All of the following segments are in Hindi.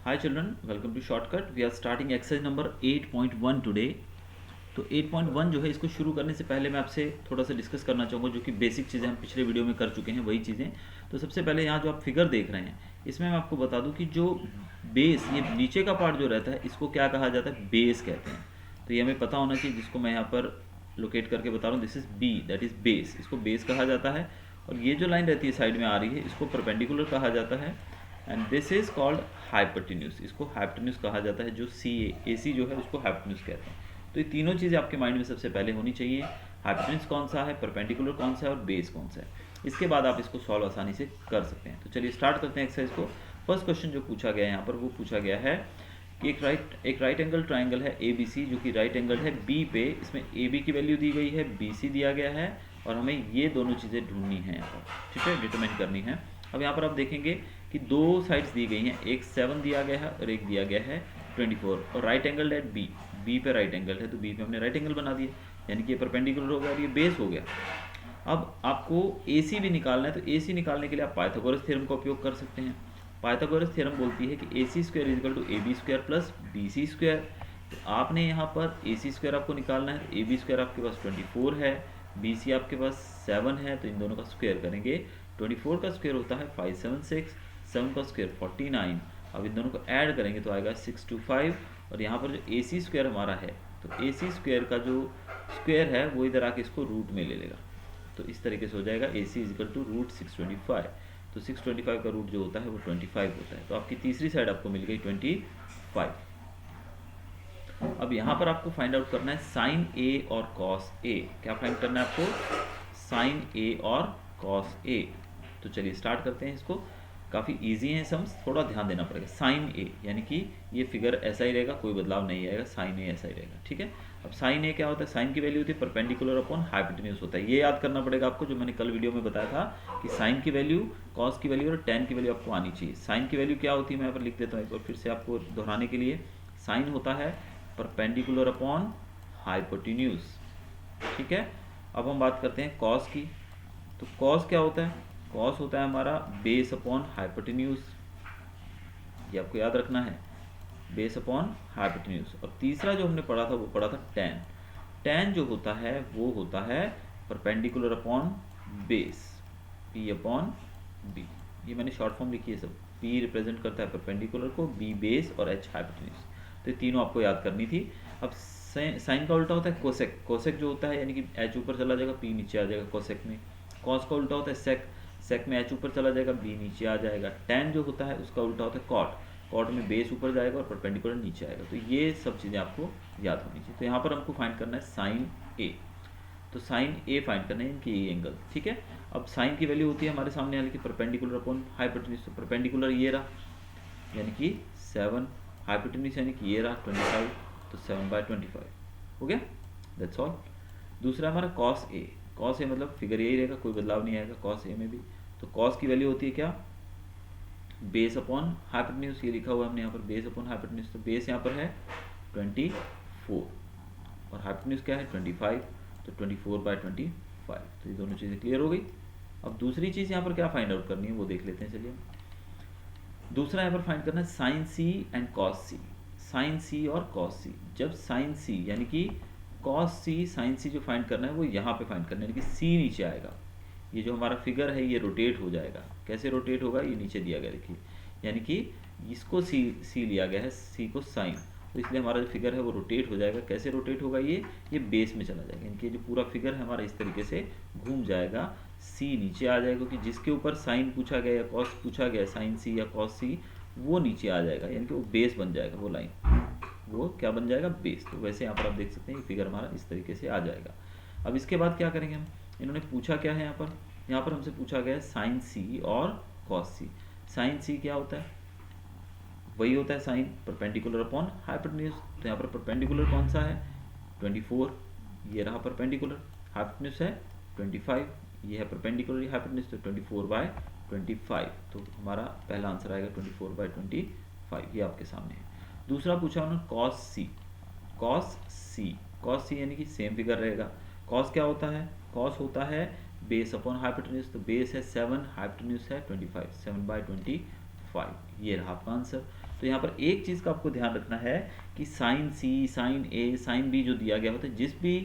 Hi children, welcome to Shortcut. We are starting exercise number 8.1 today. तो 8.1 जो है इसको शुरू करने से पहले मैं आपसे थोड़ा सा डिस्कस करना चाहूँगा, जो कि बेसिक चीज़ें हम पिछले वीडियो में कर चुके हैं वही चीज़ें। तो सबसे पहले यहाँ जो आप फिगर देख रहे हैं इसमें मैं आपको बता दूँ कि जो बेस, ये नीचे का पार्ट जो रहता है इसको क्या कहा जाता है, बेस कहते हैं। तो ये हमें पता होना चाहिए, जिसको मैं यहाँ पर लोकेट करके बता रहा हूँ, this is B, that is base, इसको बेस कहा जाता है। और ये जो लाइन रहती है साइड में आ रही है इसको परपेंडिकुलर कहा जाता है, and this is called hypotenuse, इसको हाइपोटेन्यूज कहा जाता है। जो सी ए सी जो है उसको हाइपोटेन्यूज कहते हैं। तो ये तीनों चीज़ें आपके माइंड में सबसे पहले होनी चाहिए, हाइपोटेन्यूज कौन सा है, परपेंडिकुलर कौन सा है और बेस कौन सा है। इसके बाद आप इसको सॉल्व आसानी से कर सकते हैं। तो चलिए स्टार्ट करते हैं एक्सरसाइज को। फर्स्ट क्वेश्चन जो पूछा गया है यहाँ पर वो पूछा गया है कि एक राइट एंगल ट्राइंगल है ए बी सी, जो कि राइट एंगल है बी पे, इसमें ए बी की वैल्यू दी गई है, बी सी दिया गया है, और हमें ये दोनों चीज़ें ढूंढनी है यहाँ पर, ठीक है, डिटरमाइन करनी है। अब यहाँ पर आप देखेंगे कि दो साइड्स दी गई हैं, एक 7 दिया गया है और एक दिया गया है 24, और right angle at B, B पे राइट एंगल है तो बी पे हमने राइट एंगल बना दिया, यानी कि ये परपेंडिकुलर हो गया और ये बेस हो गया। अब आपको ए सी भी निकालना है, तो ए सी निकालने के लिए आप पाइथागोरस थ्योरम का उपयोग कर सकते हैं। पाइथागोरस थ्योरम बोलती है कि A C square is equal to A B square plus B C square. तो आपने यहाँ पर ए सी स्क्वायर आपको निकालना है, ए बी स्क्वायर आपके पास 24 है, बी सी आपके पास 7 है, तो इन दोनों का स्क्वायर करेंगे। 24 का स्क्वायर होता है 576, 7 का स्क्वायर 49। अब इन दोनों को ऐड करेंगे तो आएगा 625, और यहाँ पर जो ए सी स्क्वायर हमारा है, तो ए सी स्क्वायर का जो स्क्वायर है वो इधर आके इसको रूट में ले लेगा। तो इस तरीके से हो जाएगा ए सी इजिकल टू रूट 625। तो 625 का रूट जो होता है वो 25 होता है। तो आपकी तीसरी साइड आपको मिल गई 25। अब यहाँ पर आपको फाइंड आउट करना है साइन ए और कॉस ए। क्या फाइंड करना है आपको, साइन ए और कॉस ए। तो चलिए स्टार्ट करते हैं इसको। काफ़ी इजी है सम्स, थोड़ा ध्यान देना पड़ेगा। साइन ए यानी कि ये फिगर ऐसा ही रहेगा, कोई बदलाव नहीं आएगा, साइन ए ऐसा ही रहेगा, ठीक है। अब साइन ए क्या होता है, साइन की वैल्यू होती है परपेंडिकुलर अपॉन हाइपोटेन्यूज होता है। ये याद करना पड़ेगा आपको, जो मैंने कल वीडियो में बताया था कि साइन की वैल्यू, कॉस की वैल्यू और टेन की वैल्यू आपको आनी चाहिए। साइन की वैल्यू क्या होती है, मैं यहाँ पर लिख देता हूँ एक बार फिर से आपको दोहराने के लिए। साइन होता है परपेंडिकुलर अपॉन हाइपोटेन्यूज, ठीक है। अब हम बात करते हैं कॉस की। तो कॉस क्या होता है, कॉस होता है हमारा बेस अपॉन हाइपोटेन्यूज, ये आपको याद रखना है, बेस अपॉन हाइपोटेन्यूज। और तीसरा जो हमने पढ़ा था वो पढ़ा था टेन। टेन जो होता है वो होता है perpendicular upon base, P upon B. ये मैंने शॉर्ट फॉर्म लिखी है सब। पी रिप्रेजेंट करता है परपेंडिकुलर को, बी बेस और एच हाइपोटेन्यूज। तो ये तीनों आपको याद करनी थी। अब साइन का उल्टा होता है कोसेक। कोसेक जो होता है यानी कि एच ऊपर चला जाएगा, पी नीचे आ जाएगा कोसेक में। कॉस का उल्टा होता है सेक। सेक में एच ऊपर चला जाएगा, बी नीचे आ जाएगा। टेन जो होता है उसका उल्टा होता है कॉट। कॉट में बेस ऊपर जाएगा और परपेंडिकुलर नीचे आएगा। तो ये सब चीज़ें आपको याद होनी चाहिए। तो यहाँ पर हमको फाइंड करना है साइन ए। तो साइन ए फाइंड करना है, इनकी ए एंगल, ठीक है। अब साइन की वैल्यू होती है हमारे सामने यानी कि परपेंडिकुलर अपॉन हाइपोटेन्यूज। तो परपेंडिकुलर ये रहा यानी कि 7, हाइपोटेन्यूज यानी कि ये रहा 25, तो 7/25 हो गया, दैट्स ऑल। दूसरा हमारा कॉस ए। कॉस ए मतलब फिगर यही रहेगा, कोई बदलाव नहीं आएगा कॉस ए में भी। तो कॉस की वैल्यू होती है क्या, बेस अपॉन हाइपोटेन्यूज, ये लिखा हुआ है हमने यहाँ पर बेस अपॉन हाइपोटेन्यूज। तो बेस यहाँ पर है 24 और हाइपोटेन्यूज क्या है 25, तो 24/25। तो ये दोनों चीज़ें क्लियर हो गई। अब दूसरी चीज़ यहाँ पर क्या फाइंड आउट करनी है वो देख लेते हैं, चलिए। दूसरा यहाँ पर फाइंड करना है sine C and cos C. Sine C और कॉस सी। जब साइन सी यानी कि कॉस सी, साइन सी जो फाइंड करना है वो यहाँ पे फाइंड करना है, यानी कि सी नीचे आएगा। ये जो हमारा फिगर है ये रोटेट हो जाएगा। कैसे रोटेट होगा, ये नीचे दिया गया देखिए, यानी कि इसको सी लिया गया है, सी को साइन, तो इसलिए हमारा जो फिगर है वो रोटेट हो जाएगा। कैसे रोटेट होगा, ये बेस में चला जाएगा, यानी कि जो पूरा फिगर है हमारा इस तरीके से घूम जाएगा, सी नीचे आ जाएगा, क्योंकि जिसके ऊपर साइन पूछा गया या कॉस पूछा गया, साइन सी या कॉस सी, वो नीचे आ जाएगा, यानी कि वो बेस बन जाएगा, वो लाइन वो क्या बन जाएगा, बेस। तो वैसे यहाँ पर आप देख सकते हैं ये फिगर हमारा इस तरीके से आ जाएगा। अब इसके बाद क्या करेंगे हम, इन्होंने पूछा क्या है यहाँ पर हमसे पूछा गया है साइन सी और कॉस सी। साइन सी क्या होता है, वही होता है साइन परपेंडिकुलर अपॉन हाइपोटेन्यूज। तो यहाँ पर परपेंडिकुलर कौन सा है 24, ये रहा परपेंडिकुलर, हाइपोटेन्यूज है 25, ये है परपेंडिकुलर हाइपोटेन्यूज, तो 24/25। तो हमारा पहला आंसर आएगा 24/25, ये आपके सामने है। दूसरा पूछा उन्होंने कॉस सी। कॉस सी, कॉस सी यानी कि सेम फिगर रहेगा। कॉस क्या होता है, कॉस होता है बेस अपॉन हाइपोटेन्यूज। तो बेस है 7, हाइपोटेन्यूज है 25, 7/25, ये रहा आपका आंसर। तो तो यहाँ पर एक चीज़ का आपको ध्यान रखना है कि साइन सी, साइन ए, साइन बी जो दिया गया होता है, जिस भी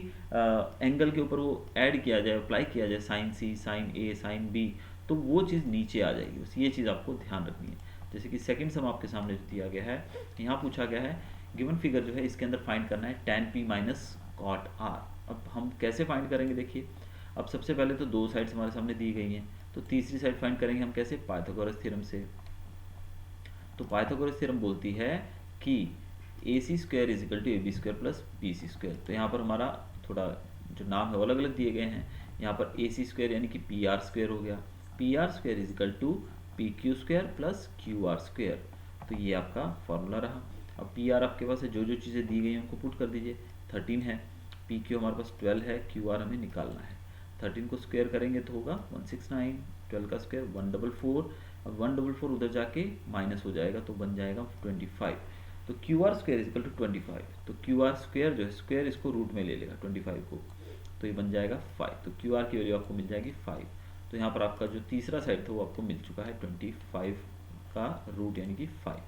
एंगल के ऊपर वो ऐड किया जाए, अप्लाई किया जाए, साइन सी, साइन ए, साइन बी, तो वो चीज़ नीचे आ जाएगी। बस ये चीज़ आपको ध्यान रखनी है। जैसे कि सेकंड सम आपके सामने जो दिया गया है, यहाँ पूछा गया है गिवन फिगर जो है इसके अंदर फाइंड करना है tan p minus cot r। अब हम कैसे फाइंड करेंगे, देखिए अब सबसे पहले तो दो साइड्स हमारे सामने दी गई हैं, तो तीसरी साइड फाइंड करेंगे हम कैसे, पाइथागोरस थ्योरम से। तो पाइथागोरस थ्योरम बोलती है कि AC square is equal to AB square plus BC square. तो यहाँ पर हमारा थोड़ा जो नाम है वो अलग अलग दिए गए हैं। यहाँ पर AC स्क्वायर यानी कि PR स्क्वायर हो गया, PR square is equal to PQ square plus QR square. तो ये आपका फॉर्मूला रहा। अब PR आपके पास है, जो जो चीज़ें दी गई हैं उनको पुट कर दीजिए। 13 है, PQ हमारे पास 12 है, QR हमें निकालना है। 13 को स्क्वायर करेंगे तो होगा 169, 12 का स्क्वायर 144। अब 144 उधर जाके माइनस हो जाएगा तो बन जाएगा 25। तो QR square is equal to 25। तो QR स्क्वायर जो है, स्क्वायर इसको रूट में ले लेगा 25 को, तो ये बन जाएगा 5। तो QR की वैल्यू आपको मिल जाएगी 5। तो यहाँ पर आपका जो तीसरा साइड था वो आपको मिल चुका है 25 का रूट यानी कि 5।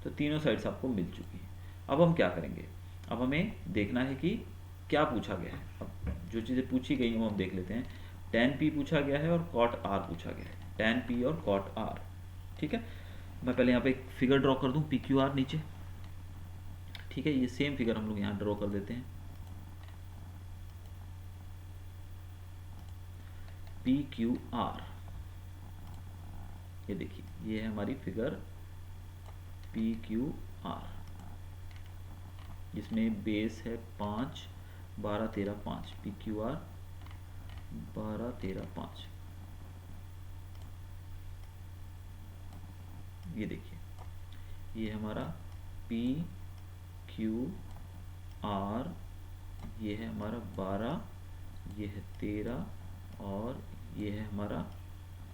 तो तीनों साइड्स आपको मिल चुकी हैं। अब हम क्या करेंगे, अब हमें देखना है कि क्या पूछा गया है। अब जो चीज़ें पूछी गई हैं वो हम देख लेते हैं। tan p पूछा गया है और cot r पूछा गया है, tan p और cot r। ठीक है, मैं पहले यहाँ पे एक फिगर ड्रॉ कर दूँ PQR नीचे। ठीक है, ये सेम फिगर हम लोग यहाँ ड्रॉ कर देते हैं, PQR। ये देखिए, ये है हमारी फिगर PQR, जिसमें बेस है 5, 12, 13, 5। PQR 12, 13, 5। ये देखिए, ये हमारा PQR, ये है हमारा 12, ये है 13 और ये है हमारा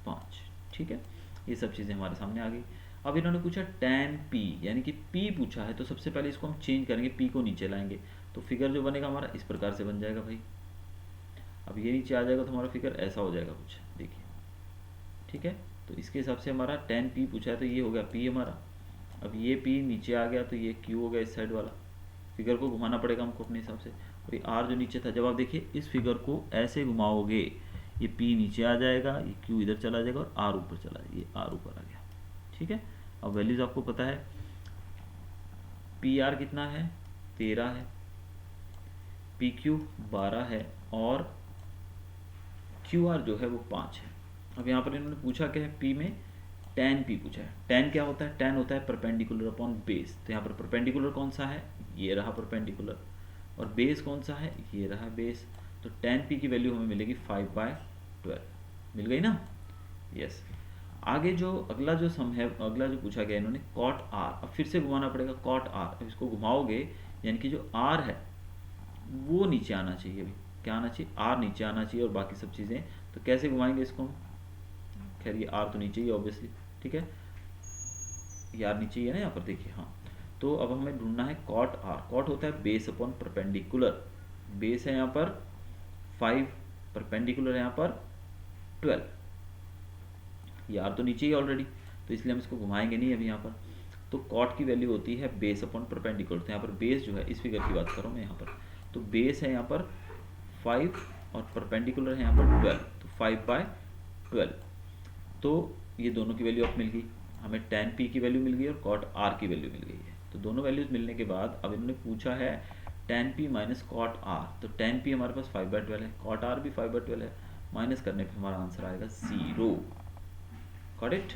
5। ठीक है, ये सब चीज़ें हमारे सामने आ गई। अब इन्होंने पूछा tan p, यानी कि p पूछा है, तो सबसे पहले इसको हम चेंज करेंगे, p को नीचे लाएंगे, तो फिगर जो बनेगा हमारा इस प्रकार से बन जाएगा भाई। अब ये नीचे आ जाएगा तो हमारा फिगर ऐसा हो जाएगा कुछ, देखिए। ठीक है, तो इसके हिसाब से हमारा tan p पूछा है तो ये हो गया p हमारा। अब ये p नीचे आ गया तो ये q हो गया, इस साइड वाला। फिगर को घुमाना पड़ेगा हमको अपने हिसाब से। और ये r जो नीचे था, जब आप देखिए इस फिगर को ऐसे घुमाओगे, ये p नीचे आ जाएगा, ये q इधर चला जाएगा और r ऊपर चला जाएगा, ये r ऊपर आ गया। ठीक है, अब वैल्यूज आपको पता है, PR कितना है, 13 है, PQ 12 है और QR जो है वो 5 है। अब यहाँ पर इन्होंने पूछा क्या है, P में tan P पूछा है। tan क्या होता है, tan होता है परपेंडिकुलर अपॉन बेस। तो यहाँ पर परपेंडिकुलर कौन सा है, ये रहा परपेंडिकुलर, और बेस कौन सा है, ये रहा बेस। तो tan P की वैल्यू हमें मिलेगी 5/12। मिल गई ना, यस। आगे जो अगला जो सम है, अगला जो पूछा गया इन्होंने cot r। अब फिर से घुमाना पड़ेगा cot r। अब इसको घुमाओगे यानी कि जो r है वो नीचे आना चाहिए भाई। क्या आना चाहिए, r नीचे आना चाहिए और बाकी सब चीज़ें। तो कैसे घुमाएंगे इसको हम, खैर ये r तो नीचे ही ऑब्वियसली। ठीक है, ये r नीचे ही है ना यहाँ पर, देखिए। हाँ, तो अब हमें ढूंढना है cot r। cot होता है बेस अपॉन परपेंडिकुलर। बेस है यहाँ पर 5, परपेंडिकुलर है यहाँ पर 12। ये r तो नीचे ही ऑलरेडी, तो इसलिए हम इसको घुमाएंगे नहीं अभी यहाँ पर। तो cot की वैल्यू होती है बेस अपॉन परपेंडिकुलर। तो यहाँ पर बेस जो है, इस फिगर की बात कर रहा हूँ मैं यहाँ पर, तो बेस है यहाँ पर 5 और परपेंडिकुलर है यहाँ पर 12, तो 5/12। तो ये दोनों की वैल्यू अब मिल गई हमें, tan p की वैल्यू मिल गई और cot r की वैल्यू मिल गई है। तो दोनों वैल्यूज मिलने के बाद अब इन्होंने पूछा है tan p minus cot r। तो tan p हमारे पास 5/12 है, cot r भी 5/12 है, माइनस करने पे हमारा आंसर आएगा 0। Got it.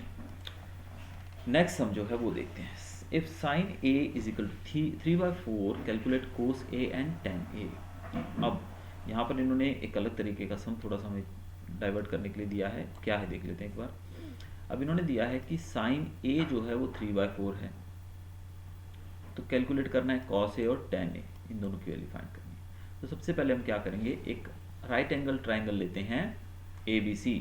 नेक्स्ट सम जो है वो देखते हैं। If sin a is equal to 3/4 calculate cos a and tan a। अब यहाँ पर इन्होंने एक अलग तरीके का सम थोड़ा सा हमें डाइवर्ट करने के लिए दिया है। क्या है देख लेते हैं एक बार। अब इन्होंने दिया है कि sin a जो है वो 3/4 है, तो कैलकुलेट करना है cos a और tan a, इन दोनों की वैल्यू फाइंड करनी है। तो सबसे पहले हम क्या करेंगे, एक राइट एंगल ट्राइंगल लेते हैं ABC।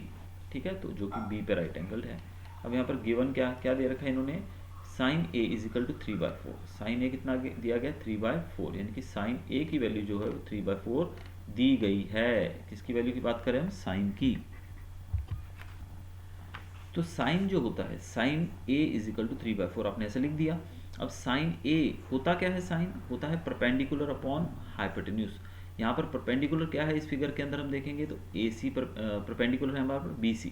ठीक है, तो जो कि B पे राइट एंगल है। अब यहाँ पर गिवन क्या क्या दे रखा है इन्होंने, sin a is equal to 3/4। sin a कितना दिया गया, 3/4, यानी कि sin a की वैल्यू जो है वो 3/4 दी गई है। किसकी वैल्यू की बात करें हम, sin की। तो sin जो होता है, sin a is equal to 3/4 आपने ऐसे लिख दिया। अब साइन ए होता क्या है, साइन होता है परपेंडिकुलर अपॉन हाइपोटेन्यूज। यहाँ पर परपेंडिकुलर क्या है, इस फिगर के अंदर हम देखेंगे तो ए सी पर परपेंडिकुलर है हमारे पर B C,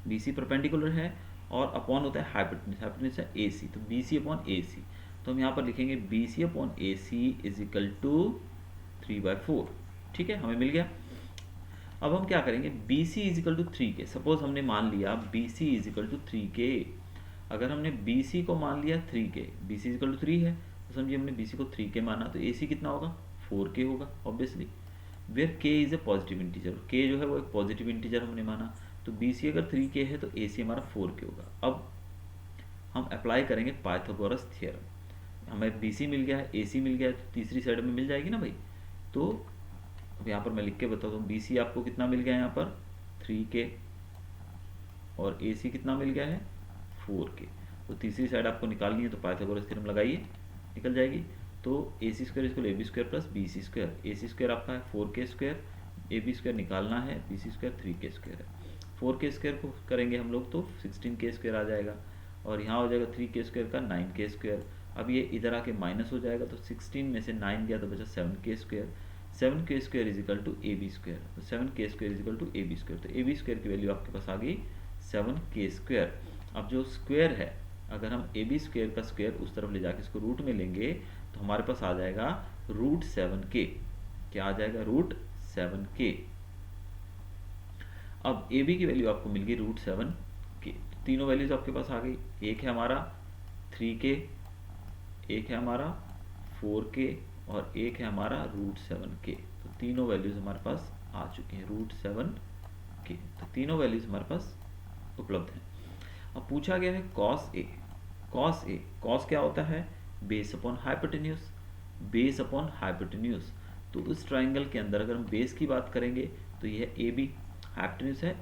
B C perpendicular है और अपॉन होता है हाइपोटेन्यूज, हाइपोटेन्यूज है ए सी, तो B C upon A C. तो हम यहाँ पर लिखेंगे B C upon A C is equal to 3/4। ठीक है, हमें मिल गया। अब हम क्या करेंगे, B C is equal to 3K, suppose हमने मान लिया B C is equal to 3K। अगर हमने बी सी को मान लिया 3K, B C is equal to 3 है, तो समझिए हमने बी सी को 3K माना, तो ए सी कितना होगा, 4K होगा obviously, where K is a positive integer, K जो है वो एक पॉजिटिव इंटीजर हमने माना, तो बी सी अगर 3K है तो ए सी हमारा 4K होगा। अब हम अप्लाई करेंगे पाइथागोरस थ्योरम, हमें बी सी मिल गया है, ए सी मिल गया है, तो तीसरी साइड में मिल जाएगी ना भाई। तो अब यहाँ पर मैं लिख के बताता हूँ, बी सी आपको कितना मिल गया है यहाँ पर 3K और ए सी कितना मिल गया है 4K। तो तीसरी साइड आपको निकालनी है, तो पाइथागोरस थ्योरम लगाइए, निकल जाएगी। तो ए सी स्क्वायर इसको A B square plus B C square, A C square आपका है 4K स्क्वायर, ए बी स्क्वायर निकालना है, B C square 3K square है। 4K स्क्वायर को करेंगे हम लोग तो 16K स्क्वायर आ जाएगा, और यहाँ हो जाएगा 3K स्क्वायर का 9K स्क्वायर। अब ये इधर आके माइनस हो जाएगा, तो 16 में से 9 गया तो बचा 7K square, 7K square is equal to A B square, तो 7K square is equal to A B square, तो ए बी स्क्वायर की वैल्यू आपके पास आ गई 7K स्क्वायर। अब जो स्क्वायर है, अगर हम ए बी स्क्वायर का स्क्वायर उस तरफ ले जाके इसको रूट में लेंगे, तो हमारे पास आ जाएगा √7K। क्या आ जाएगा, √7K। अब ए बी की वैल्यू आपको मिल गई √7K, तो तीनों वैल्यूज आपके पास आ गई, एक है हमारा 3K, एक है हमारा 4K और एक है हमारा √7K। तो तीनों वैल्यूज हमारे पास आ चुकी हैं √7K, तो तीनों वैल्यूज हमारे पास उपलब्ध हैं। अब पूछा गया है cos A, cos A, cos क्या होता है, base upon hypotenuse, base upon hypotenuse. तो उस ट्राइंगल के अंदर अगर हम बेस की बात करेंगे तो ये है ए बी, हाइपोटेन्यूज है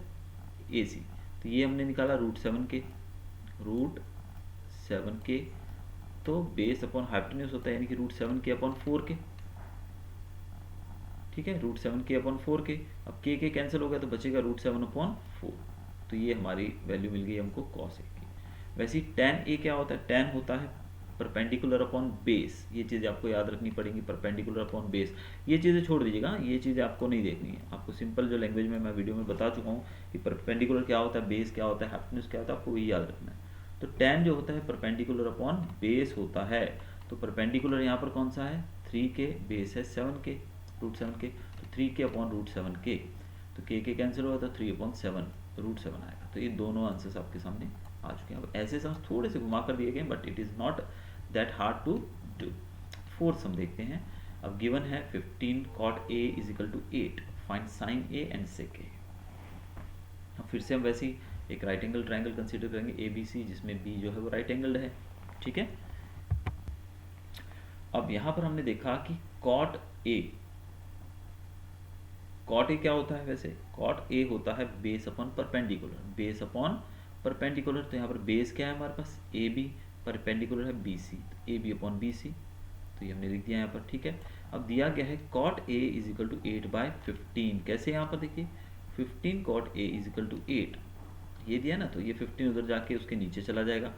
ए सी, तो ये हमने निकाला √7K, √7K। तो बेस अपॉन हाइपोटेन्यूज होता है यानी कि √7K अपॉन 4K। ठीक है, √7K अपॉन 4K। अब K कैंसिल हो गया तो बचेगा √7/4, तो ये हमारी वैल्यू मिल गई हमको कॉस ए की। वैसे ही tan ए क्या होता है, tan होता है परपेंडिकुलर अपॉन बेस, ये चीज़ें आपको याद रखनी पड़ेंगी, परपेंडिकुलर अपॉन बेस। ये चीज़ें छोड़ दीजिएगा, ये चीज़ें आपको नहीं देखनी है, आपको सिंपल जो लैंग्वेज में मैं वीडियो में बता चुका हूँ कि परपेंडिकुलर क्या होता है, बेस क्या होता है, हाइपोटेन्यूज क्या होता है, आपको वही याद रखना है। तो tan जो होता है परपेंडिकुलर अपॉन बेस होता है, तो परपेंडिकुलर यहाँ पर कौन सा है 3K, बेस है 7K, √7K, तो 3K अपॉन √7K, तो K कैंसिल होगा तो 3/7 √7 आएगा। तो ये दोनों आंसर्स आपके सामने आ चुके हैं। अब ऐसे सम थोड़े से घुमा कर दिए गए, but it is not that hard to do. Fourth sum देखते हैं। अब गिवन है 15 cot A is equal to 8, find sine A and sec A। अब फिर से हम वैसे ही एक राइट एंगल ट्राइंगल कंसीडर करेंगे ए बी सी, जिसमें बी जो है वो राइट एंगल्ड है। ठीक है, अब यहाँ पर हमने देखा कि cot A, कॉट ए क्या होता है, वैसे कॉट ए होता है base upon perpendicular, base upon perpendicular. तो यहाँ पर बेस क्या है हमारे पास ए बी, परपेंडिकुलर है बी सी, तो A B upon B C, तो ये हमने लिख दिया यहाँ पर। ठीक है, अब दिया गया है cot A is equal to 8/15, कैसे यहाँ पर देखिए 15 cot A is equal to 8, ये दिया ना, तो ये 15 उधर जाके उसके नीचे चला जाएगा,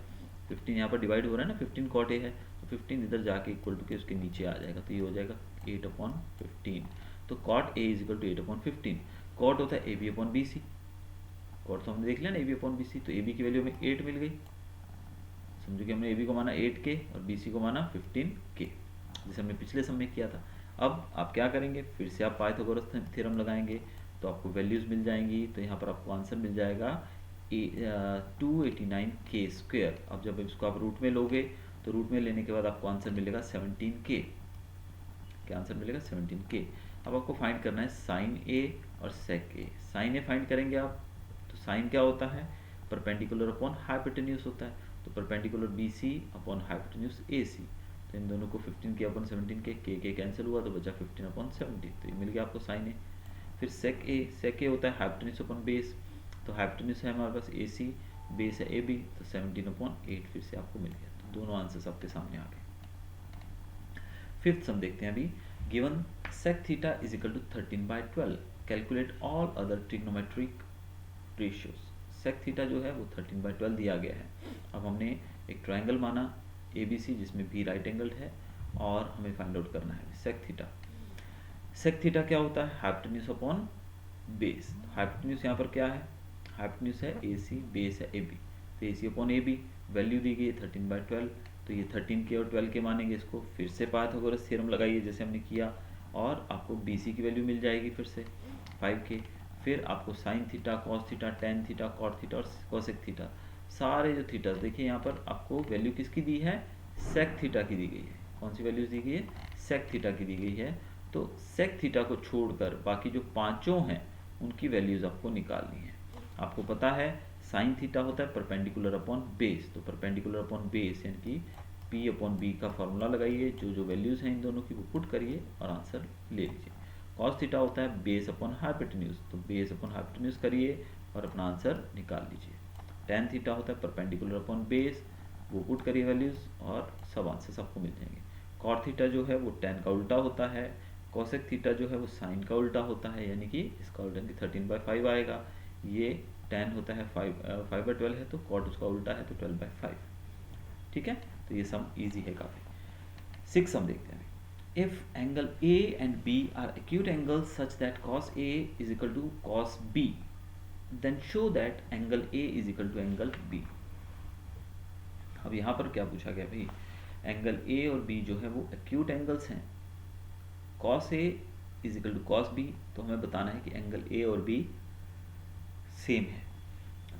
15 यहाँ पर डिवाइड हो रहा है ना, 15 cot A है तो 15 इधर जाके इक्वल टू के उसके नीचे आ जाएगा, तो ये हो जाएगा 8/15। तो cot A is equal to 8/15, cot होता है A B upon B C, cot तो हमने देख लिया ना A B upon B C, तो ए बी की वैल्यू हमें 8 मिल गई, समझो कि हमने ए बी को माना 8K और बी सी को माना 15K, जैसे हमने पिछले समय किया था। अब आप क्या करेंगे, फिर से आप पाइथागोरस थ्योरम लगाएंगे तो आपको वैल्यूज़ मिल जाएंगी, तो यहाँ पर आपको आंसर मिल जाएगा 289K स्क्वायर। अब जब इसको आप रूट में लोगे तो रूट में लेने के बाद आपको आंसर मिलेगा 17K, क्या आंसर मिलेगा 17K। अब आपको फाइंड करना है साइन ए और सेक ए। साइन ए फाइंड करेंगे आप, तो साइन क्या होता है परपेंडिकुलर अपॉन हाइपोटेन्यूज होता है, तो perpendicular B C upon hypotenuse A C, तो इन दोनों को 15K अपॉन 17K, के कैंसिल हुआ तो बचा 15/17, तो ये मिल गया आपको साइन ए। फिर सेक ए, सेक ए होता है हाइपोटेन्यूज अपॉन बेस, तो हाइपोटेन्यूज है हमारे पास ए सी, बेस है ए बी, तो 17/8 फिर से आपको मिल गया, तो दोनों आंसर्स आपके सामने आ गए। फिफ्थ सम देखते हैं अभी, given sec theta is equal to 13/12, calculate all other trigonometric ratios. sec theta जो है वो 13/12 दिया गया है। अब हमने एक ट्राइंगल माना ए बी सी, जिसमें बी राइट एंगल्ड है, और हमें फाइंड आउट करना है सेक थीटा। सेक थीटा क्या होता है? Hypotenuse upon base. हाइपोटेन्यूज यहाँ पर क्या है? हाइपोटेन्यूज है ए सी, बेस है ए बी, तो ए C upon A B, value दी गई है 13/12, तो ये 13 के और 12 के मानेंगे इसको। फिर से पाइथागोरस थ्योरम लगाइए जैसे हमने किया, और आपको बी सी की वैल्यू मिल जाएगी फिर से 5 के। फिर आपको sine theta, cos theta, tan theta, cot theta और कोसेक थीटा, सारे जो थीटा देखिए यहाँ पर आपको वैल्यू किसकी दी है? सेक थीटा की दी गई है। कौन सी वैल्यूज दी गई है? सेक थीटा की दी गई है। तो सेक थीटा को छोड़कर बाकी जो पांचों हैं उनकी वैल्यूज आपको निकालनी है। आपको पता है साइन थीटा होता है परपेंडिकुलर अपॉन बेस, तो परपेंडिकुलर अपॉन बेस यानी कि पी अपॉन बी का फॉर्मूला लगाइए, जो जो वैल्यूज हैं इन दोनों की वो पुट करिए और आंसर ले लीजिए। कॉस थीटा होता है बेस अपॉन हाइपोटेन्यूज, तो बेस अपॉन हाइपोटेन्यूज करिए और अपना आंसर निकाल लीजिए। टेन थीटा होता है परपेंडिकुलर अपॉन बेस, वो पुट करिए वैल्यूज और सब आंसर सबको मिल जाएंगे। कॉट थीटा जो है वो टेन का उल्टा होता है, कोसेक थीटा जो है वो साइन का उल्टा होता है, यानी कि इसका उल्टा कि 13/5 आएगा। ये टेन होता है 5/12 है, तो कॉट उसका उल्टा है तो 12/5। ठीक है, तो ये सम इजी है काफ़ी। 6 सम देखते हैं। If angle A and B are acute angles such that cos A is equal to cos B, then show that angle A is equal to angle B. अब यहाँ पर क्या पूछा गया भाई? एंगल ए और बी जो है वो एक्यूट एंगल्स हैं, cos A is equal to cos B, तो हमें बताना है कि एंगल ए और बी सेम है।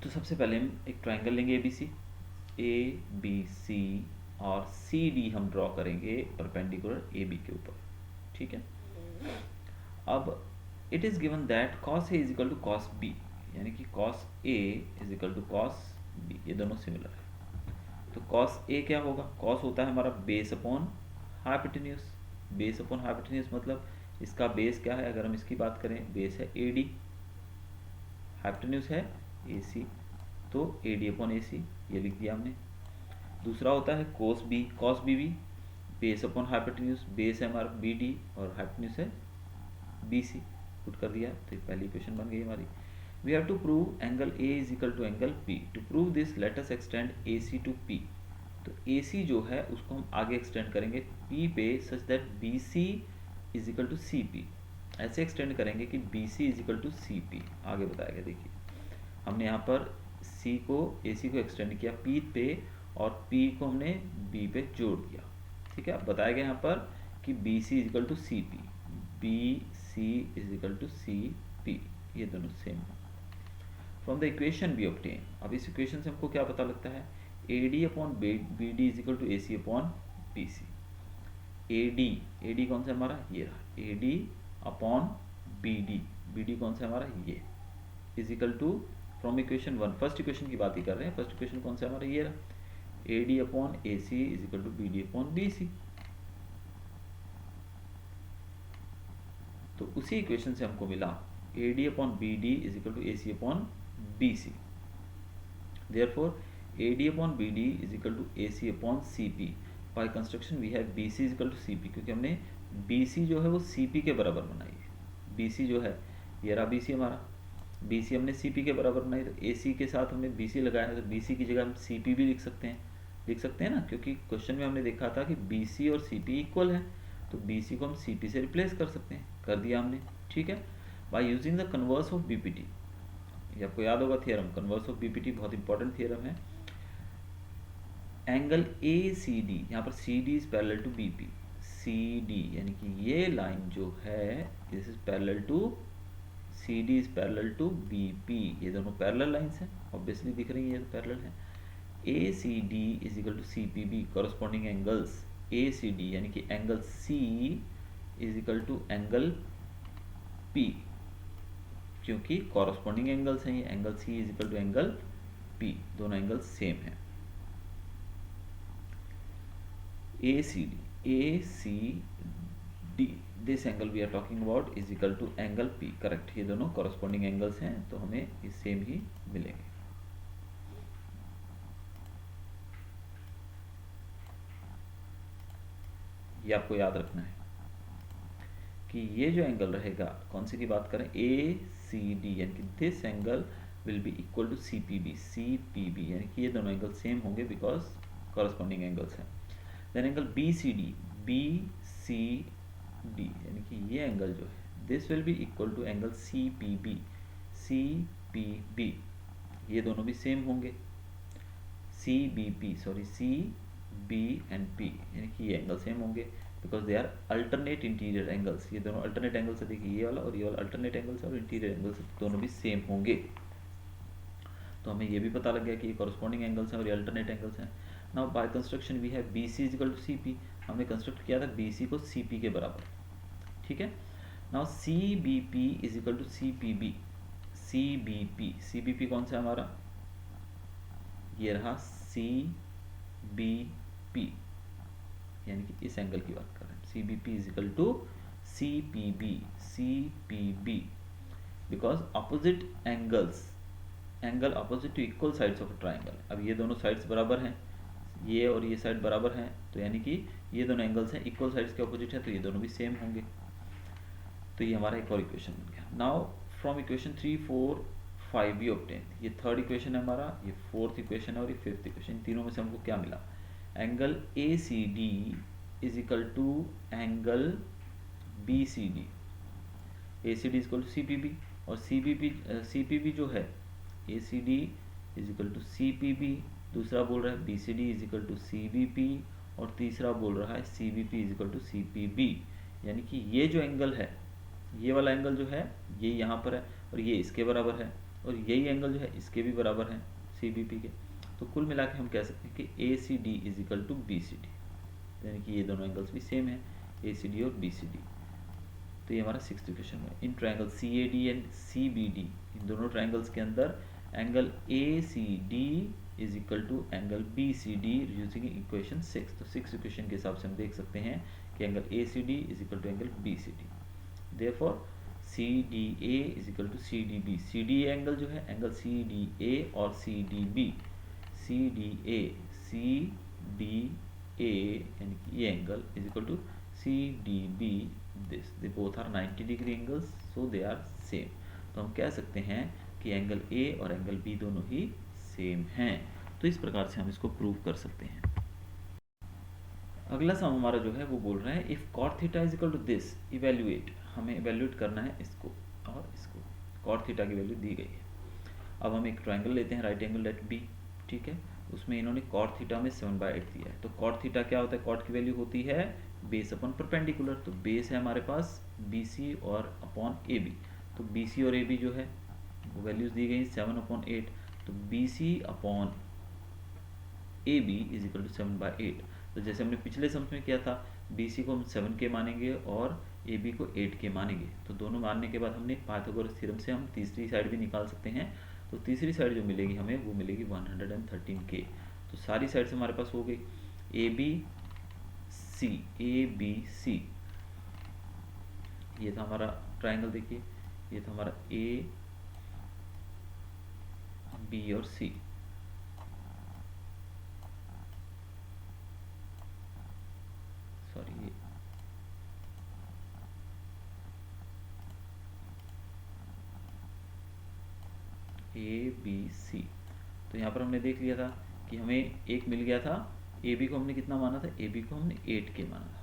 तो सबसे पहले हम एक ट्राइंगल लेंगे ए बी सी, और सी डी हम ड्रॉ करेंगे परपेंडिकुलर ए बी के ऊपर। ठीक है, अब it is given that cos A is equal to cos B, यानी कि cos A is equal to cos B, ये दोनों सिमिलर है। तो कॉस ए क्या होगा? कॉस होता है हमारा base upon hypotenuse. Base upon hypotenuse मतलब इसका बेस क्या है? अगर हम इसकी बात करें, बेस है ए डी, हाइपोटेन्यूज है ए सी, तो ए डी अपॉन ए सी, ये लिख दिया हमने। दूसरा होता है cos B, cos B B, base upon hypotenuse, base है हमारा बी डी और हाइपोटेन्यूज है बी सी, पुट कर दिया, तो पहली इक्वेशन बन गई हमारी। We have to prove angle A is equal to angle P. To prove this, let us extend AC to P. तो AC जो है उसको हम आगे एक्सटेंड करेंगे P पे, such that BC is equal to CP. ऐसे एक्सटेंड करेंगे कि BC is equal to CP। आगे बताया गया, देखिए हमने यहाँ पर C को AC को एक्सटेंड किया P पे, और P को हमने B पे जोड़ दिया। ठीक है, अब बताया गया यहाँ पर कि BC is equal to CP, BC is equal to CP, ये दोनों सेम है। From the equation B obtain, अब इस इक्वेशन से हमको क्या पता लगता है? A D upon B D is equal to A C upon B C. A D कौन सा हमारा? ये रहा, A D upon B D कौन सा हमारा? ये, is equal to from equation 1, first equation की बात ही कर रहे हैं। फर्स्ट इक्वेशन कौन सा हमारा? ये रहा, A D upon A C is equal to B D upon B C. तो उसी इक्वेशन से हमको मिला A D upon B D is equal to A C upon BC. Therefore, AD upon BD is equal to AC upon CP. By construction we have BC is equal to CP, क्योंकि हमने BC जो है वो CP के बराबर बनाई है। BC जो है ये रहा BC हमारा, BC हमने CP के बराबर बनाई, तो AC के साथ हमने BC लगाया है, तो BC की जगह हम CP भी लिख सकते हैं ना, क्योंकि क्वेश्चन में हमने देखा था कि BC और CP इक्वल है, तो BC को हम CP से रिप्लेस कर सकते हैं, कर दिया हमने। ठीक है, by using the converse of BPT, ये आपको याद होगा थियरम, कन्वर्स ऑफ बीपीटी बहुत इंपॉर्टेंट थियरम है। एंगल ए सी डी, यहाँ पर C D is parallel to B P, C D यानी कि ये लाइन जो है this is parallel to, C D is parallel to B P, ये दोनों पैरेलल लाइंस हैं, ऑब्वियसली दिख रही है, ये पैरेलल है। A C D is equal to C P B, corresponding angles A C D यानी कि angle C is equal to angle P, क्योंकि कॉरस्पॉन्डिंग एंगल्स हैं ये, angle C is equal to angle P, दोनों एंगल सेम है। A C D, this angle we are talking about is equal to angle P, correct, ये दोनों कॉरस्पॉन्डिंग एंगल्स हैं, तो हमें ये सेम ही मिलेंगे। ये आपको याद रखना है कि ये जो एंगल रहेगा, कौन सी की बात करें? ए सी डी, यानी कि this angle will be equal to C P B, यानी कि ये दोनों एंगल सेम होंगे बिकॉज कॉरस्पॉन्डिंग एंगल्स हैं। Then angle B C D, B C D यानी कि ये एंगल जो है this will be equal to angle C P B, C P B, ये दोनों भी सेम होंगे, C B P sorry C B and P यानी कि ये एंगल सेम होंगे because they are alternate interior angles. ये दोनों अल्टरनेट एंगल्स है, देखिए ये वाला और ये वाला अल्टरनेट एंगल्स है और इंटीरियर एंगल्स दोनों भी सेम होंगे। तो हमें ये भी पता लग गया कि ये कॉरस्पॉन्डिंग एंगल्स हैं और ये अल्टरनेट एंगल्स हैं। Now by construction we have B C equal to C P, हमने कंस्ट्रक्ट किया था बी सी को सी पी के बराबर, ठीक है। Now C B P is equal to C P B, C B P कौन सा है हमारा, ये रहा सी बी पी यानी कि इस एंगल की बात कर रहे हैं, C B P is equal to C P B because opposite angles, angle opposite to equal sides of a triangle. अब ये दोनों साइड्स बराबर हैं, ये और ये साइड बराबर हैं, तो यानी कि ये दोनों एंगल्स हैं इक्वल साइड्स के अपोजिट है, तो ये दोनों भी सेम होंगे। तो ये हमारा एक और इक्वेशन बन गया। नाउ फ्रॉम इक्वेशन 3, 4, 5 भी ऑब्टेन, ये थर्ड इक्वेशन है हमारा, ये फोर्थ इक्वेशन है और ये फिफ्थ इक्वेशन, तीनों में से हमको क्या मिला, angle A C D is equal to angle B C D, A C D is equal to C P B और सी पी बी जो है A C D is equal to C P B, दूसरा बोल रहा है B C D is equal to C B P और तीसरा बोल रहा है C B P is equal to C P B. यानी कि ये जो एंगल है, ये वाला एंगल जो है ये यहाँ पर है और ये इसके बराबर है और यही एंगल जो है इसके भी बराबर है सी बी पी के। तो कुल मिला के हम कह सकते हैं कि A C D is equal to B C D, यानी कि ये दोनों एंगल्स भी सेम है, ए सी डी और बी सी डी। तो ये हमारा सिक्स्थ इक्वेशन है। In triangle C A D and C B D, इन दोनों ट्राइंगल्स के अंदर angle A C D is equal to angle B C D using equation 6। तो 6 इक्वेशन के हिसाब से हम देख सकते हैं कि angle A C D is equal to angle B C D. Therefore CDA is equal to CDB। CDA angle जो है एंगल CDA और CDB, CDA यानी कि ये angle is equal to CDB, this they both are 90 degree angles so they are same। तो हम कह सकते हैं कि एंगल A और एंगल B दोनों ही सेम हैं। तो इस प्रकार से हम इसको प्रूव कर सकते हैं। अगला सम हमारा जो है वो बोल रहा है if cot theta is equal to this evaluate, हमें इवेल्युएट करना है इसको और इसको, cot थीटा की वैल्यू दी गई है। अब हम एक ट्राइंगल लेते हैं राइट एंगल लेट बी, ठीक है, उसमें इन्होंने cot थीटा में 7/8 दिया है। तो cot थीटा क्या होता है, cot की वैल्यू होती है बेस अपॉन परपेंडिकुलर। तो बेस है हमारे पास BC और अपॉन AB, तो BC और AB जो है वो वैल्यूज दी गई 7/8, तो BC upon AB is equal to 7/8। तो जैसे हमने पिछले सम में किया था, BC को हम 7K मानेंगे और AB को 8K मानेंगे। तो दोनों मानने के बाद हमने पाइथागोरस थ्योरम से हम तीसरी साइड भी निकाल सकते हैं। तो तीसरी साइड जो मिलेगी हमें वो मिलेगी 113K। तो सारी साइड से हमारे पास हो गई ABC, ये था हमारा ट्राइंगल, देखिए ये था हमारा A, B और C। Sorry ABC। तो यहाँ पर हमने देख लिया था कि हमें एक मिल गया था, AB को हमने कितना माना था, AB को हमने 8K माना था।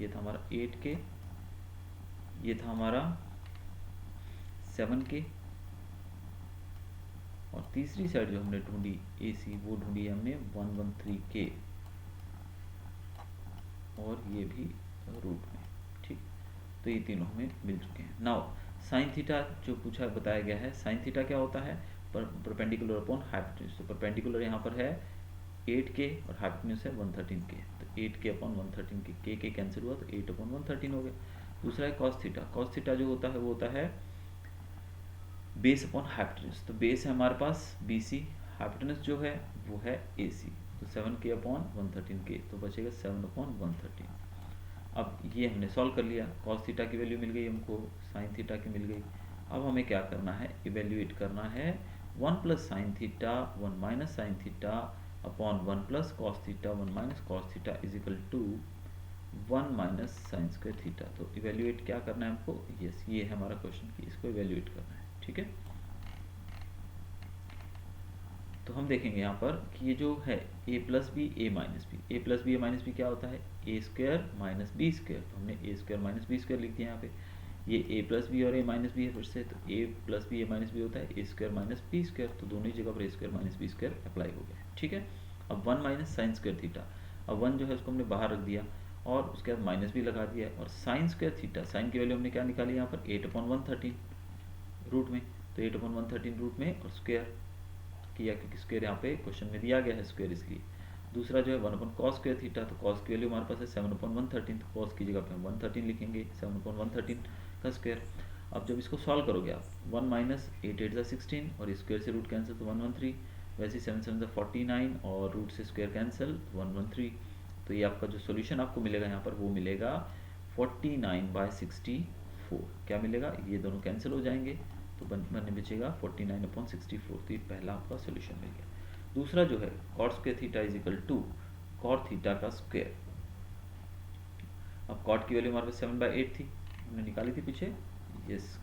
ये था हमारा 8K, ये था हमारा 7K और तीसरी साइड जो हमने ढूंढी AC वो ढूंढी हमने 113K और ये भी रूट में, ठीक। तो ये तीनों हमें मिल चुके हैं। नाउ साइन थीटा जो पूछा बताया गया है, साइन थीटा क्या होता है, परपेंडिकुलर अपॉन हाइपोटेन्यूज। तो परपेंडिकुलर यहाँ पर है 8K और हाइपोटेन्यूज है 113K, तो 8K upon 113K, K cancel हुआ तो 8/113 हो गया। दूसरा है कॉस थीटा, कॉस थीटा जो होता है वो होता है बेस अपॉन हाइपोटेन्यूज। तो बेस है हमारे पास BC, हाइपोटेन्यूज जो है वो है AC, तो 7K अपॉन 113K, तो बचेगा 7/113। अब ये हमने सॉल्व कर लिया, कॉस थीटा की वैल्यू मिल गई हमको, साइन थीटा की मिल गई। अब हमें क्या करना है, इवेल्युएट करना है 1 plus sine theta 1 minus sine theta upon 1 plus cos theta 1 minus cos theta is equal to 1 minus sine square theta. तो इवेल्युएट क्या करना है हमको, यस ये है हमारा क्वेश्चन कि इसको इवेल्युएट करना है, ठीक है। तो हम देखेंगे यहाँ पर कि ये जो है a plus b a minus b, a plus b a minus b क्या होता है, a square minus b square. तो हमने a square minus b square लिख दिया यहाँ पे। ये ए प्लस बी और ए माइनस बी है फिर से, तो a plus b a minus b होता है a square minus b square. तो दोनों ही जगह पर a square minus b square apply हो गया, ठीक है। अब 1 माइनस साइन स्क्वायर थीटा, अब 1 जो है उसको हमने बाहर रख दिया और उसके बाद माइनस भी लगा दिया। और साइन स्क्वायर थीटा, साइन की वैल्यू हमने क्या निकाली यहाँ पर 8/113 रूट में, तो 8/113 रूट में और स्क्वायर किया क्योंकि स्क्वायर यहाँ पे क्वेश्चन में दिया गया है स्क्वायर इसलिए। दूसरा जो है 1/cos स्क्वायर थीटा, तो cos की वैल्यू हमारे पास है 7/113, तो cos की जगह पे हम 113 लिखेंगे, 7/113 का स्क्वायर। अब जब इसको सॉल्व करोगे आप 1 माइनस 8 8 16 और स्क्वायर से रूट कैंसिल तो 113, वैसे 7 7 49 और रूट से स्क्वायर कैंसिल 113। तो ये आपका जो सोल्यूशन आपको मिलेगा यहाँ पर वो मिलेगा 49/64। क्या मिलेगा, ये दोनों कैंसिल हो जाएंगे तो बनने बचेगा 49/64। तो ये पहला आपका सोल्यूशन मिल गया। दूसरा जो है cot square theta is equal to cot theta का स्क्वायर। अब cot की वैल्यू हमारे पास 7/8 थी, हमने निकाली थी पीछे, yes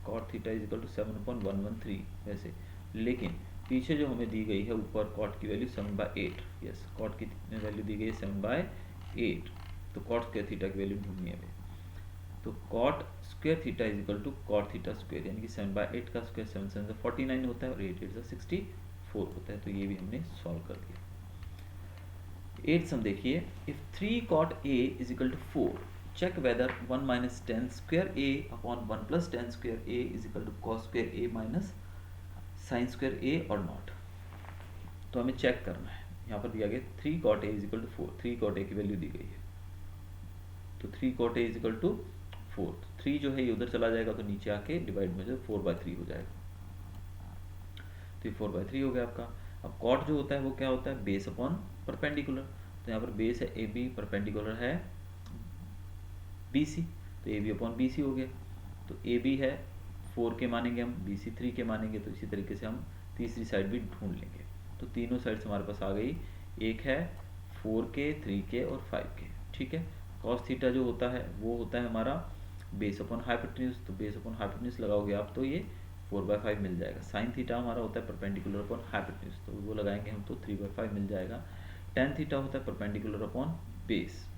cot theta is equal to 7/113 वैसे, लेकिन पीछे जो हमें दी गई है ऊपर cot की वैल्यू 7/8, यस cot की वैल्यू दी गई है 7/8, तो cot स्क्वायर थीटा की वैल्यू ढूंढनी है। तो cot square theta is equal to cot theta square, यानी कि 7/8 का स्क्वायर 7 7 49 होता है और 8 8 64 होता है। तो ये भी हमने सॉल्व कर दिया। 8 सम देखिए, if 3 cot a is equal to 4, check whether 1 minus ten square a upon 1 plus ten square a is equal to cos square a minus sine square a और नॉट। तो हमें चेक करना है, यहाँ पर दिया गया 3 cot a is equal to 4, 3 cot a की वैल्यू दी गई है, तो 3 cot a is equal to 4, 3 जो है ये उधर चला जाएगा तो नीचे आके डिवाइड में जो 4/3 हो जाएगा, तो ये 4/3 हो गया आपका। अब cot जो होता है वो क्या होता है, बेस अपॉन परपेंडिकुलर, तो यहाँ पर बेस है ए बी, परपेंडिकुलर है बी सी, तो A B upon B C हो गया। तो ए बी है 4 के मानेंगे हम, बी सी 3 के मानेंगे, तो इसी तरीके से हम तीसरी साइड भी ढूंढ लेंगे। तो तीनों साइड्स हमारे पास आ गई, एक है 4 के 3 के और 5 के, ठीक है। cos थीटा जो होता है वो होता है हमारा बेस अपॉन हाइपोटेन्यूज, तो बेस अपॉन हाइपोटेन्यूज लगाओगे आप तो ये 4/5 मिल जाएगा। साइन थीटा हमारा होता है परपेंडिकुलर अपॉन हाइपोटेन्यूज, तो वो लगाएंगे हम तो 3/5 मिल जाएगा। टेन थीटा होता है परपेंडिकुलर अपॉन बेस,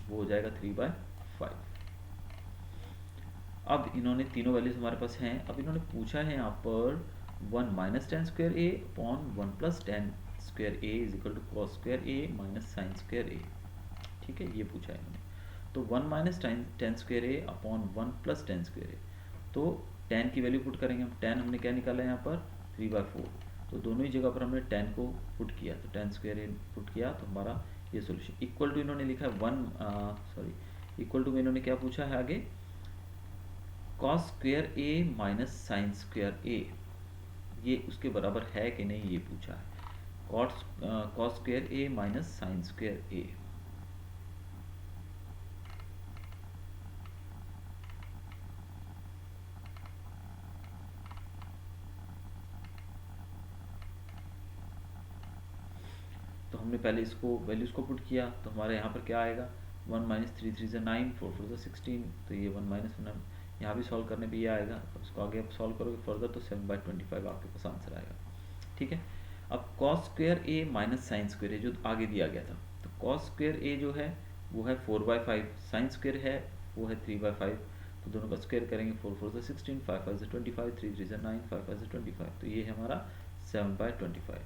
वो हो जाएगा 3/5। अब इन्होंने तीनों वैल्यूज हमारे पास हैं। अब इन्होंने पूछा है यहाँ पर 1 minus ten square a upon 1 plus ten square a is equal to cos square a minus sine square a, ठीक है, ये पूछा है इन्होंने। तो 1 minus ten square a upon 1 plus ten square a, तो टेन की वैल्यू पुट करेंगे हम, टेन हमने क्या निकाला है यहाँ पर 3/4, तो दोनों ही जगह पर हमने टेन को पुट किया, तो टेन स्क्वायर ए पुट किया तो हमारा ये सोल्यूशन। इक्वल टू इन्होंने लिखा है इक्वल टू में इन्होंने क्या पूछा है आगे, cos square a minus sine square ए, ये उसके बराबर है कि नहीं ये पूछा है, cos square a minus sine square a. तो हमने पहले इसको वैल्यूज को पुट किया तो हमारे यहाँ पर क्या आएगा, 1 माइनस 3 3 9, 4 4 16, तो ये 1 माइनस 1 यहाँ भी सॉल्व करने पे ये आएगा। अब इसको आगे आप सॉल्व करोगे फर्दर तो 7/25 आपके पास आंसर आएगा, ठीक है। अब cos square a minus sine square ए जो आगे दिया गया था, तो कॉस स्क्वायर ए जो है वो है 4/5, साइन स्क्वायर है वो है 3/5, तो दोनों का स्क्वायर करेंगे 4 4 16, 5 5 25, 3 3 9, 5 5 25, तो ये है हमारा 7/25।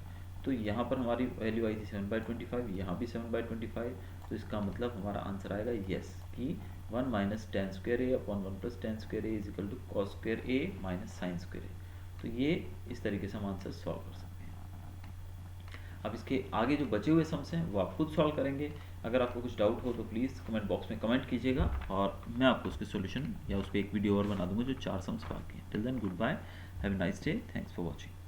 तो यहाँ पर हमारी वैल्यू आई थी 7/25, यहाँ भी 7/25, तो इसका मतलब हमारा आंसर आएगा यस कि 1 minus ten square a upon 1 plus ten square a is equal to cos square a minus sine square a. तो ये इस तरीके से हम आंसर सॉल्व कर सकते हैं। अब इसके आगे जो बचे हुए सम्स हैं वो आप खुद सॉल्व करेंगे। अगर आपको कुछ डाउट हो तो प्लीज़ कमेंट बॉक्स में कमेंट कीजिएगा और मैं आपको उसके सॉल्यूशन या उस पर एक वीडियो और बना दूंगा जो 4 सम्स बाकी हैं। Till then goodbye, have a nice day, thanks for watching.